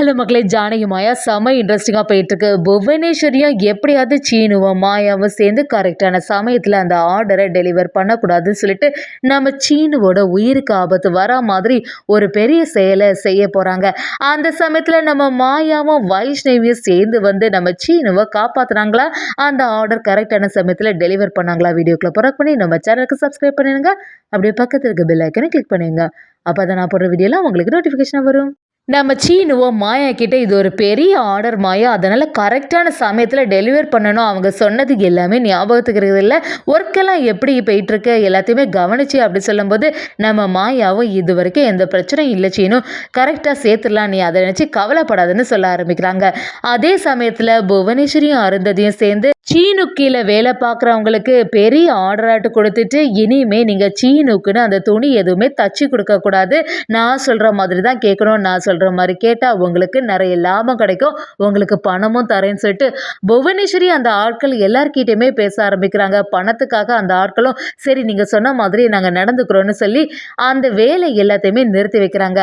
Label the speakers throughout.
Speaker 1: Hello மக்களே, ஜானகி மாயா செம இன்ட்ரெஸ்டிங்காக போயிட்டுருக்கு. புவனேஸ்வரியும் எப்படியாவது சீனுவும் மாயாவும் சேர்ந்து கரெக்டான சமயத்தில் அந்த ஆர்டரை டெலிவர் பண்ணக்கூடாதுன்னு சொல்லிட்டு நம்ம சீனுவோட உயிருக்கு ஆபத்து வரா மாதிரி ஒரு பெரிய செயலை செய்ய போகிறாங்க. அந்த சமயத்தில் நம்ம மாயாவும் வைஷ்ணவியும் சேர்ந்து வந்து நம்ம சீனுவை காப்பாற்றுனாங்களா, அந்த ஆர்டர் கரெக்டான சமயத்தில் டெலிவர் பண்ணாங்களா? வீடியோக்குள்ள போகிற பண்ணி நம்ம சேனலுக்கு சப்ஸ்கிரைப் பண்ணிடுங்க. அப்படியே பக்கத்தில் இருக்க பெல் ஐக்கனை கிளிக் பண்ணுங்க. அப்போ தான் நான் போடுற வீடியோலாம் உங்களுக்கு நோட்டிஃபிகேஷன் வரும். நம்ம சீனுவும் மாயா கிட்ட இது ஒரு பெரிய ஆர்டர் மாயா, அதனால கரெக்டான சமயத்தில் டெலிவர் பண்ணணும். அவங்க சொன்னது எல்லாமே ஞாபகத்துக்கு இல்லை, ஒர்க்கெல்லாம் எப்படி போயிட்டு இருக்கு எல்லாத்தையுமே கவனிச்சு அப்படி சொல்லும்போது நம்ம மாயாவும் இது வரைக்கும் எந்த பிரச்சனையும் இல்லை சீனு, கரெக்டாக சேர்த்துடலாம், நீ அதை நினச்சி கவலைப்படாதுன்னு சொல்ல ஆரம்பிக்கிறாங்க. அதே சமயத்தில் புவனேஸ்வரியும் அருந்ததியும் சேர்ந்து சீனு கீழே வேலை பார்க்குறவங்களுக்கு பெரிய ஆர்டராட்டு கொடுத்துட்டு, இனிமே நீங்கள் சீனுக்குன்னு அந்த துணி எதுவுமே தச்சு கொடுக்கக்கூடாது, நான் சொல்கிற மாதிரி தான் கேட்கணும், நான் சொல்கிற மாதிரி கேட்டால் உங்களுக்கு நிறைய லாபம் கிடைக்கும், உங்களுக்கு பணமும் தரேன்னு சொல்லிட்டு புவனேஸ்வரி அந்த ஆட்கள் எல்லார்கிட்டையுமே பேச ஆரம்பிக்கிறாங்க. பணத்துக்காக அந்த ஆட்களும் சரி நீங்கள் சொன்ன மாதிரி நாங்கள் நடந்துக்கிறோன்னு சொல்லி அந்த வேலை எல்லாத்தையுமே நிறுத்தி வைக்கிறாங்க.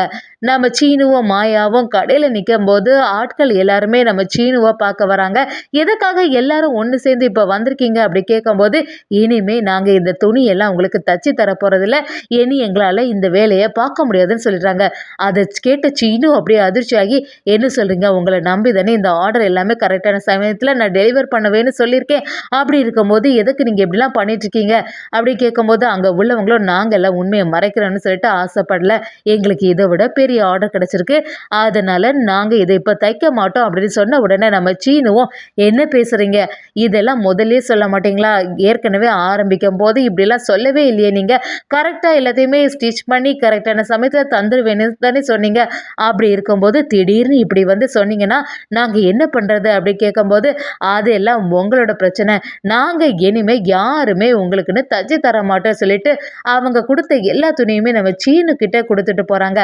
Speaker 1: நம்ம சீனுவும் மாயாவும் கடையில் நிற்கும் போது ஆட்கள் எல்லாருமே நம்ம சீனுவை பார்க்க வராங்க. எதுக்காக எல்லாரும் ஒன்று சேர்ந்து இப்போ வந்திருக்கீங்க அப்படி கேட்கும்போது, இனிமே நாங்கள் இந்த துணியெல்லாம் உங்களுக்கு தச்சு தர போகிறதில்ல, இனி எங்களால் இந்த வேலையை பார்க்க முடியாதுன்னு சொல்லிடுறாங்க. அதை கேட்ட சீனு அப்படியே அதிர்ச்சியாகி, என்ன சொல்கிறீங்க, உங்களை நம்பி தானே இந்த ஆர்டர் எல்லாமே கரெக்டான சமயத்தில் நான் டெலிவர் பண்ணுவேன்னு சொல்லியிருக்கேன், அப்படி இருக்கும்போது எதுக்கு நீங்கள் இப்படிலாம் பண்ணிட்டுருக்கீங்க அப்படி கேட்கும்போது, அங்கே உள்ளவங்களும் நாங்கள் எல்லாம் உண்மையை மறைக்கிறோன்னு சொல்லிட்டு ஆசைப்படல, எங்களுக்கு இதை விட பெரிய ஆர்டர் கிடச்சிருக்கு, அதனால் நாங்கள் இதை இப்போ தைக்க மாட்டோம் அப்படின்னு சொன்ன உடனே நம்ம சீனுவும், என்ன பேசுகிறீங்க, இதெல்லாம் முதல்ல சொல்ல மாட்டீங்களா, ஏற்கனவே ஆரம்பிக்கும் போது இப்படிலாம் சொல்லவே இல்லையே, நீங்கள் கரெக்டாக எல்லாத்தையுமே ஸ்டிச் பண்ணி கரெக்டான சமயத்தில் தந்துடுவேன்னு தானே சொன்னீங்க, அப்படி இருக்கும்போது திடீர்னு இப்படி வந்து சொன்னீங்கன்னா நாங்கள் என்ன பண்ணுறது அப்படி கேட்கும்போது, அதெல்லாம் உங்களோட பிரச்சனை, நாங்கள் இனிமேல் யாருமே உங்களுக்குன்னு தச்சு தர மாட்டோம் சொல்லிட்டு அவங்க கொடுத்த எல்லா துணியுமே நம்ம சீனு கிட்ட கொடுத்துட்டு போகிறாங்க.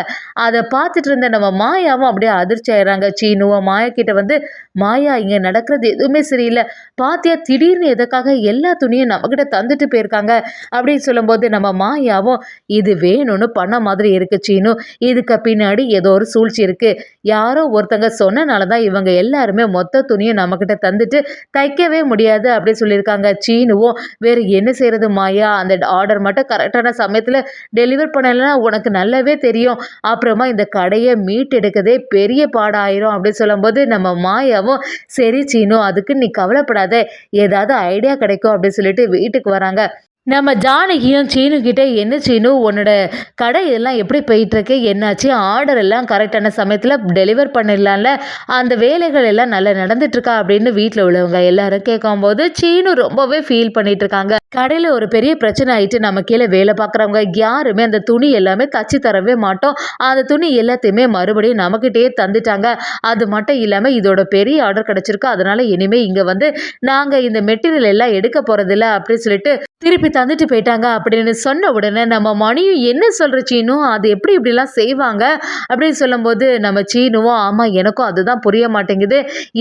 Speaker 1: அதை பார்த்துட்டு இருந்த நம்ம மாயாவும் அப்படியே அதிர்ச்சி ஆயிடுறாங்க. சீனுவும் மாயா கிட்ட வந்து, மாயா இங்கே நடக்கிறது எதுவுமே சரியில்லை, பாத்தியா திடீர்னு எதுக்காக எல்லா துணியும் நம்மக்கிட்ட தந்துட்டு போயிருக்காங்க அப்படின்னு சொல்லும்போது, நம்ம மாயாவும் இது வேணும்னு பண்ண மாதிரி இருக்கு சீனு, இதுக்கு பின்னாடி ஏதோ ஒரு சூழ்ச்சி இருக்கு, யாரோ ஒருத்தங்க சொன்னனால தான் இவங்க எல்லாருமே மொத்த துணியும் நம்மக்கிட்ட தந்துட்டு தைக்கவே முடியாது அப்படின்னு சொல்லியிருக்காங்க. சீனுவும் வேறு என்ன செய்யறது மாயா, அந்த ஆர்டர் மட்டும் கரெக்டான சமயத்தில் டெலிவர் பண்ணலைன்னா உனக்கு நல்லாவே தெரியும், அப்புறமா இந்த கடையை மீட் எடுக்கதே பெரிய பாடாயிரும் அப்படின்னு சொல்லும்போது, நம்ம மாயாவும் சரி சீனு அதுக்கு நீ கவலைப்படாத, ஏதாவது ஐடியா கிடைக்கும் அப்படின்னு சொல்லிட்டு வீட்டுக்கு வராங்க. நம்ம ஜானகியும் சீனு கிட்ட, என்ன சீனு உன்னோட கடை இதெல்லாம் எப்படி போயிட்டுருக்கு, என்னாச்சு, ஆர்டர் எல்லாம் கரெக்டான சமயத்தில் டெலிவர் பண்ணிடலாம்ல, அந்த வேலைகள் எல்லாம் நல்லா நடந்துட்டுருக்கா அப்படின்னு வீட்டில் உள்ளவங்க எல்லாரும் கேட்கும்போது சீனு ரொம்பவே ஃபீல் பண்ணிட்டு இருக்காங்க. கடையில் ஒரு பெரிய பிரச்சனை ஆகிட்டு, நம்ம கீழே வேலை பார்க்குறவங்க யாருமே அந்த துணி எல்லாமே தச்சு தரவே மாட்டோம், அந்த துணி எல்லாத்தையுமே மறுபடியும் நம்மக்கிட்டேயே தந்துட்டாங்க, அது மட்டும் இல்லாமல் இதோட பெரிய ஆர்டர் கிடச்சிருக்கு, அதனால் இனிமேல் இங்கே வந்து நாங்கள் இந்த மெட்டீரியல் எல்லாம் எடுக்க போகிறதில்ல அப்படின்னு சொல்லிட்டு திருப்பி தந்துட்டு போயிட்டாங்க அப்படின்னு சொன்ன உடனே நம்ம மணியும், என்ன சொல்கிற சீனு, அது எப்படி இப்படிலாம் செய்வாங்க அப்படின்னு சொல்லும்போது, நம்ம சீனுவும் ஆமாம் எனக்கும் அதுதான் புரிய மாட்டேங்குது,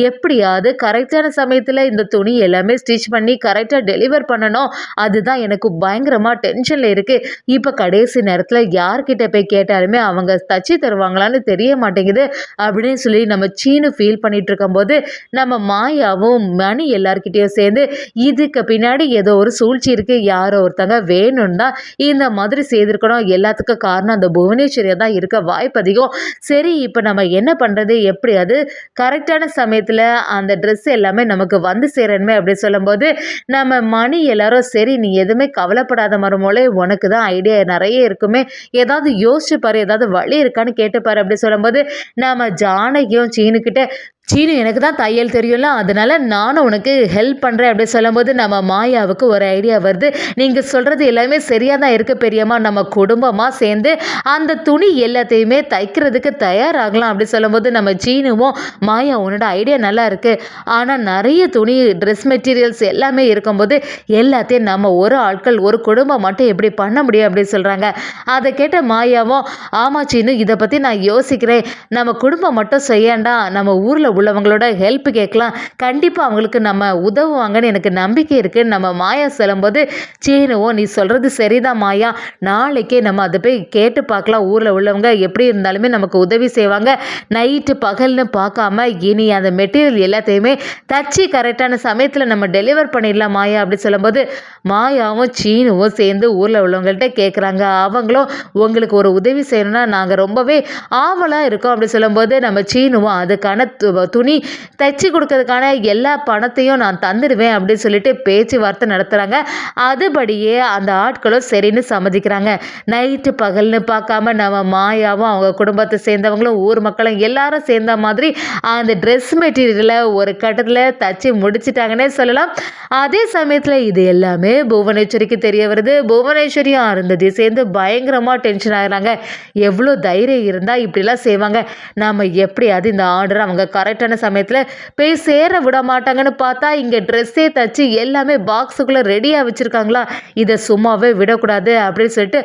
Speaker 1: எப்படியாவது கரெக்டான சமயத்தில் இந்த துணி எல்லாமே ஸ்டிச் பண்ணி கரெக்டாக டெலிவர் பண்ணணும், அதுதான் எனக்கு பயங்கரமாக டென்ஷனில் இருக்குது, இப்போ கடைசி நேரத்தில் யார்கிட்ட போய் கேட்டாலுமே அவங்க தச்சு தருவாங்களான்னு தெரிய மாட்டேங்குது அப்படின்னு சொல்லி நம்ம சீனு ஃபீல் பண்ணிட்டு இருக்கும்போது, நம்ம மாயாவும் மணி எல்லார்கிட்டையும் சேர்ந்து இதுக்கு பின்னாடி ஏதோ ஒரு சூழ்ச்சி இருக்குது, யாரோ ஒருத்தங்க வேணும்னு தான் இந்த மாதிரி செய்திருக்கணும், எல்லாத்துக்கும் காரணம் அந்த புவனேஸ்வரியா தான் இருக்க வாய்ப்பு அதிகம், சரி இப்போ நம்ம என்ன பண்ணுறது, எப்படியாவது கரெக்டான சமயத்தில் அந்த ட்ரெஸ் எல்லாமே நமக்கு வந்து சேரணுமே அப்படி சொல்லும்போது, நம்ம மணி எல்லாரும் சரி நீ எதுவுமே கவலைப்படாத மருமோளே, உனக்கு தான் ஐடியா நிறைய இருக்குமே, ஏதாவது யோசிச்சு பாரு, ஏதாவது வழி இருக்கான்னு கேட்டுப்பாரு அப்படி சொல்லும்போது, நம்ம ஜானகியும் சீனுக்கிட்ட, சீனு எனக்கு தான் தையல் தெரியும்ல, அதனால நானும் உனக்கு ஹெல்ப் பண்ணுறேன் அப்படி சொல்லும்போது, நம்ம மாயாவுக்கு ஒரு ஐடியா வருது, நீங்கள் சொல்கிறது எல்லாமே சரியாக தான் இருக்குது பெரியம்மா, நம்ம குடும்பமாக சேர்ந்து அந்த துணி எல்லாத்தையுமே தைக்கிறதுக்கு தயாராகலாம் அப்படி சொல்லும்போது, நம்ம சீனுவும் மாயா உன்னோட ஐடியா நல்லா இருக்குது, ஆனால் நிறைய துணி ட்ரெஸ் மெட்டீரியல்ஸ் எல்லாமே இருக்கும்போது எல்லாத்தையும் நம்ம ஒரு ஆட்கள் ஒரு குடும்பம் மட்டும் எப்படி பண்ண முடியும் அப்படின்னு சொல்கிறாங்க. அதை கேட்ட மாயாவும், ஆமா சீனு இதை பற்றி நான் யோசிக்கிறேன், நம்ம குடும்பம் மட்டும் செய்யண்டா, நம்ம ஊரில் உள்ளவங்களோட ஹெல்ப் கேட்கலாம், கண்டிப்பாக அவங்களுக்கு நம்ம உதவுவாங்கன்னு எனக்கு நம்பிக்கை இருக்குன்னு நம்ம மாயா சொல்லும்போது, சீனுவும் நீ சொல்கிறது சரிதான் மாயா, நாளைக்கே நம்ம அதை போய் கேட்டு பார்க்கலாம், ஊரில் உள்ளவங்க எப்படி இருந்தாலுமே நமக்கு உதவி செய்வாங்க, நைட்டு பகல்னு பார்க்காம இனி அந்த மெட்டீரியல் எல்லாத்தையுமே தச்சு கரெக்டான சமயத்தில் நம்ம டெலிவர் பண்ணிடலாம் மாயா அப்படி சொல்லும்போது, மாயாவும் சீனுவும் சேர்ந்து ஊரில் உள்ளவங்கள்ட்ட கேட்குறாங்க. அவங்களும் உங்களுக்கு ஒரு உதவி செய்யணும்னா நாங்கள் ரொம்பவே ஆவலாக இருக்கோம் அப்படி சொல்லும்போது, நம்ம சீனுவும் அதுக்கான துணி தைச்சி கொடுக்கறதுக்கான எல்லா பணத்தையும் நான் தந்துடுவேன் அப்படின்னு சொல்லிட்டு பேச்சுவார்த்தை நடத்துகிறாங்க. அதுபடியே அந்த ஆட்களும் சரின்னு சம்மதிக்கிறாங்க. நைட்டு பகல்னு பார்க்காம நம்ம மாயாவும் அவங்க குடும்பத்தை சேர்ந்தவங்களும் ஊர் மக்களும் எல்லாரும் சேர்ந்த மாதிரி அந்த ட்ரெஸ் மெட்டீரியலை ஒரு கட்டத்தில் தச்சு முடிச்சிட்டாங்கன்னே சொல்லலாம். அதே சமயத்தில் இது எல்லாமே புவனேஸ்வரிக்கு தெரிய வருது. புவனேஸ்வரியும் அருந்ததி சேர்ந்து பயங்கரமாக டென்ஷன் ஆகிறாங்க. எவ்வளோ தைரியம் இருந்தால் இப்படிலாம் செய்வாங்க, நம்ம எப்படியாவது இந்த ஆர்டர் அவங்க கரெக்டான சமயத்தில் போய் சேர விட மாட்டாங்கன்னு பார்த்தா இங்கே ட்ரெஸ்ஸே தச்சு எல்லாமே பாக்ஸுக்குள்ளே ரெடியாக வச்சுருக்காங்களா, இதை சும்மாவே விடக்கூடாது அப்படின்னு சொல்லிட்டு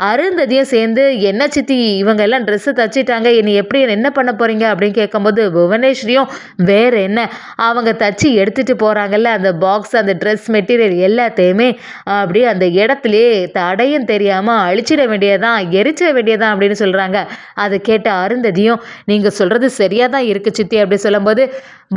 Speaker 1: அருந்ததியும் சேர்ந்து, என்ன சித்தி இவங்க எல்லாம் ட்ரெஸ்ஸு தச்சிட்டாங்க, இனி எப்படி என்ன பண்ண போகிறீங்க அப்படின்னு கேட்கும்போது, புவனேஸ்வரியும் வேறு என்ன, அவங்க தச்சு எடுத்துகிட்டு போகிறாங்கல்ல அந்த பாக்ஸ் அந்த ட்ரெஸ் மெட்டீரியல் எல்லாத்தையுமே அப்படியே அந்த இடத்துலையே தடையும் தெரியாமல் அழிச்சிட வேண்டியதான், எரிச்சிட வேண்டியதான் அப்படின்னு சொல்கிறாங்க. அதை கேட்ட அருந்ததியும், நீங்கள் சொல்கிறது சரியாக தான் இருக்குது சித்தி அப்படி சொல்லும்போது,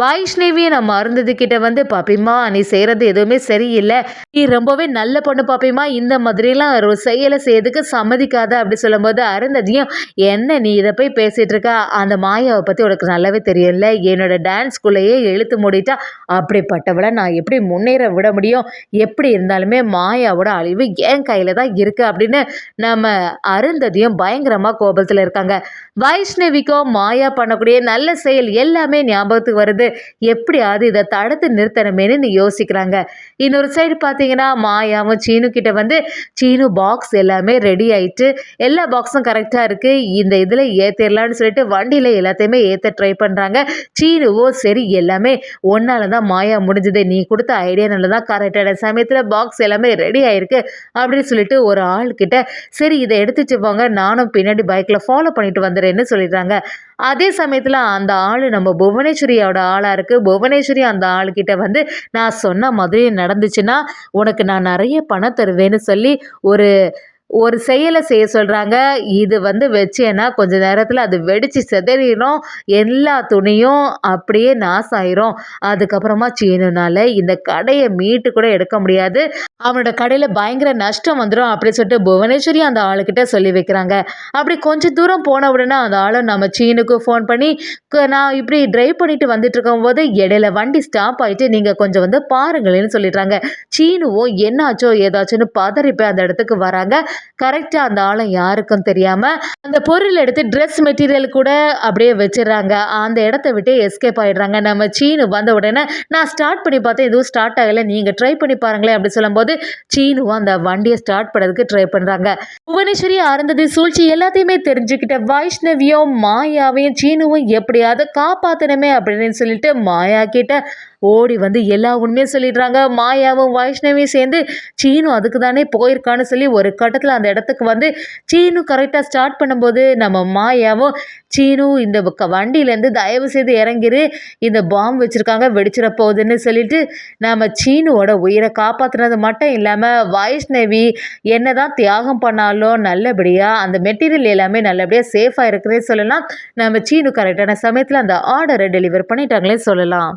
Speaker 1: வைஷ்ணவி நம்ம அருந்ததி கிட்ட வந்து, பாப்பிம்மா நீ செய்கிறது எதுவுமே சரியில்லை, நீ ரொம்பவே நல்ல பொண்ணு பாப்பிம்மா, இந்த மாதிரிலாம் ஒரு செயலை செய்யறதுக்கு சம்மதிக்காத அப்படி சொல்லும்போது, அருந்ததியும் என்ன நீ இதை போய் பேசிகிட்டு இருக்க, அந்த மாயாவை பற்றி உனக்கு நல்லாவே தெரியல, என்னோட டான்ஸ்குள்ளேயே இழுத்து மூடிட்டா, அப்படிப்பட்டவளை நான் எப்படி முன்னேற விட முடியும், எப்படி இருந்தாலுமே மாயாவோட அழிவு என் கையில் தான் இருக்குது அப்படின்னு நம்ம அருந்ததியும் பயங்கரமாக கோபத்தில் இருக்காங்க. வைஷ்ணவிக்கும் மாயா பண்ணக்கூடிய நல்ல செயல் எல்லாமே ஞாபகத்துக்கு வருது, எப்படியாவது இதை தடுத்து நிறுத்தணுமேனு நீ யோசிக்கிறாங்க. இன்னொரு சைடு பார்த்தீங்கன்னா மாயாவும் சீனு கிட்ட வந்து, சீனு பாக்ஸ் எல்லாமே ரெடி ஆயிட்டு எல்லா பாக்ஸும் கரெக்டாக இருக்குது, இந்த இதில் ஏற்றிடலான்னு சொல்லிட்டு வண்டியில் எல்லாத்தையுமே ஏற்ற ட்ரை பண்ணுறாங்க. சீனுவோ சரி எல்லாமே ஒன்னால தான் மாயா முடிஞ்சது, நீ கொடுத்த ஐடியானால தான் கரெக்டான சமயத்தில் பாக்ஸ் எல்லாமே ரெடி ஆயிருக்கு அப்படின்னு சொல்லிட்டு ஒரு ஆள்கிட்ட சரி இதை எடுத்துட்டு போங்க, நானும் பின்னாடி பைக்கில் ஃபாலோ பண்ணிட்டு வந்துடுறேன்னு சொல்லிடுறாங்க. அதே சமயத்தில் அந்த ஆள் நம்ம புவனேஸ்வரியோட ஆளாக இருக்குது. புவனேஸ்வரி அந்த ஆளுக்கிட்ட வந்து, நான் சொன்ன மாதிரி நடந்துச்சுன்னா உனக்கு நான் நிறைய பணம் தருவேன்னு சொல்லி ஒரு ஒரு செயலை செய்ய சொல்கிறாங்க. இது வந்து வச்சேன்னா கொஞ்ச நேரத்தில் அது வெடித்து சிதறிடும், எல்லா துணியும் அப்படியே நாசம் ஆயிரும், அதுக்கப்புறமா சீனுனால இந்த கடையை மீட்டு கூட எடுக்க முடியாது, அவனோட கடையில் பயங்கர நஷ்டம் வந்துடும் அப்படி சொல்லிட்டு புவனேஸ்வரி அந்த ஆளுக்கிட்ட சொல்லி வைக்கிறாங்க. அப்படி கொஞ்சம் தூரம் போன உடனே அந்த ஆளை நம்ம சீனுக்கு ஃபோன் பண்ணி, நான் இப்படி ட்ரைவ் பண்ணிட்டு வந்துட்டு இருக்கும்போது இடையில வண்டி ஸ்டாப் ஆகிட்டு நீங்கள் கொஞ்சம் வந்து பாருங்களேன்னு சொல்லிடுறாங்க. சீனுவும் என்னாச்சோ ஏதாச்சும்னு பதறிப்போய் அந்த இடத்துக்கு வராங்க. கரெக்டாக அந்த ஆளை யாருக்கும் தெரியாமல் அந்த பொருள் எடுத்து ட்ரெஸ் மெட்டீரியல் கூட அப்படியே வச்சிடுறாங்க. அந்த இடத்த விட்டு எஸ்கேப் ஆகிடுறாங்க. நம்ம சீனு வந்த உடனே நான் ஸ்டார்ட் பண்ணி பார்த்தேன், எதுவும் ஸ்டார்ட் ஆகலை, நீங்கள் ட்ரை பண்ணி பாருங்களேன் அப்படி சொல்லும்போது சீனுவும் அந்த வண்டியை ஸ்டார்ட் பண்ணுறதுக்கு ட்ரை பண்ணுறாங்க. புவனேஸ்வரி அருந்ததி சூழ்ச்சி எல்லாத்தையுமே தெரிஞ்சுக்கிட்ட வைஷ்ணவியும் மாயாவையும் சீனுவும் எப்படியாவது காப்பாற்றணுமே அப்படின்னு சொல்லிட்டு மாயா கிட்ட ஓடி வந்து எல்லா உண்மையும் சொல்லிடுறாங்க. மாயாவும் வைஷ்ணவியும் சேர்ந்து சீனு அதுக்கு தானே போயிருக்கான்னு சொல்லி ஒரு கட்டத்தில் அந்த இடத்துக்கு வந்து சீனு கரெக்டாக ஸ்டார்ட் பண்ணும்போது நம்ம மாயாவும், சீனு இந்த வண்டியிலேருந்து தயவு செய்து இறங்கிரு, இந்த பாம்பு வச்சுருக்காங்க வெடிச்சிட போகுதுன்னு சொல்லிட்டு நம்ம சீனுவோட உயிரை காப்பாற்றுனது மட்டும் இல்லாமல் வைஷ்ணவி என்ன தான் தியாகம் பண்ணாலும் நல்லபடியாக அந்த மெட்டீரியல் எல்லாமே நல்லபடியாக சேஃபாக இருக்குதுன்னு சொல்லலாம். நம்ம சீனு கரெக்டான சமயத்தில் அந்த ஆர்டரை டெலிவர் பண்ணிட்டாங்களே சொல்லலாம்.